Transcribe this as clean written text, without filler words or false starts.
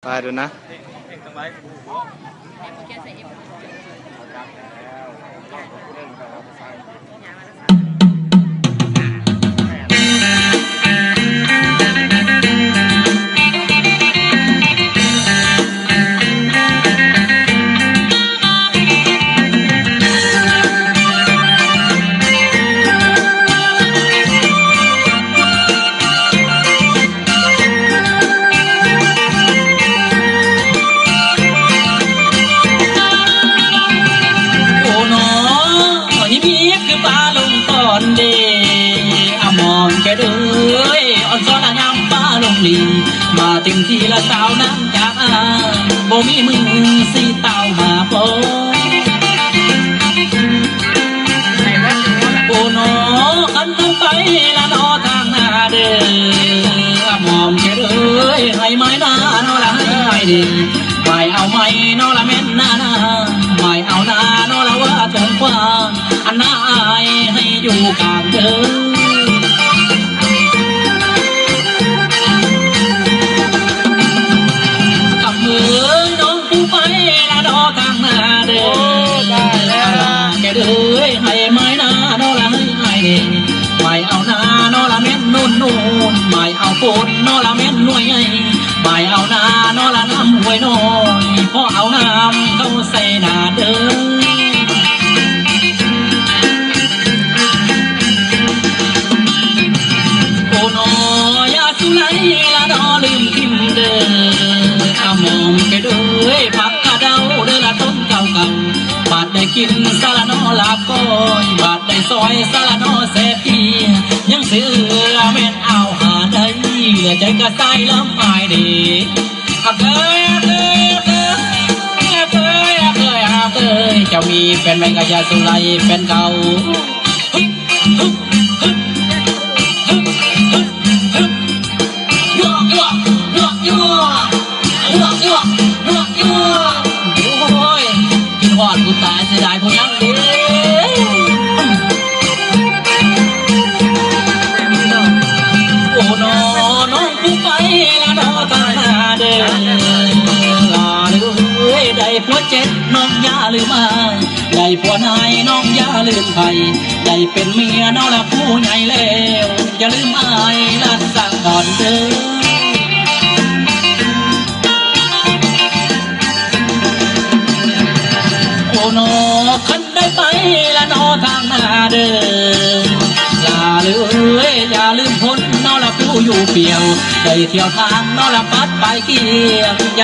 ไปดูนะมาเต็มที่ละสาวน้ำจากบ่มีมือสีเต้ามาโปโอ้นอคันต้องไปละนอทางหน้าเด้อมอมแค่เด้ยให้ไม้หน้านอละให้ดีไม่เอาไม้นอละแม่นหน้าไม่เอาหน้านอละว่าทงกว้างอันหน้าอายให้อยู่กลางเด้อไม่เอาหน้านอละแม่นนุ่นไม่เอาโคนนอละแม่นหน่วยไม่เอาหน้านอละน้ำหวยน้อยเพราะเอาน้ำเข้าใส่หน้าเด้อโอ้นอยาสุไลละนอลืมทิมเด้อมองแกเด้อผักกะเดาเด้อละต้นเก่าบาดได้กินสารนอลาก้อยบาดได้ซอยสารนอเสพียังเสือแม่นเอาหาได้เหลือใจกระใสลำไม้ดีเคยเจ้ามีแฟนแมงกะยาสุไลแฟนเก่ากูตายเสียดายพวกยังเด้โอ้น้องกูไปละน้องตาเด้อลาเลยได้ผัวเจ็ดน้องอย่าลืมอายได้ผัวนายน้องอย่าลืมไผ่ได้เป็นเมียน้องละผู้ใหญ่แล้วอย่าลืมอายละสั่งก่อนเด้อโอ้นอคันได้ไปละนอทางหน้าเด้อลาเลยอย่าลืมพ้นนอละผู้อยู่เปี่ยวได้เที่ยวทางนอละปัดไปเกี่ยง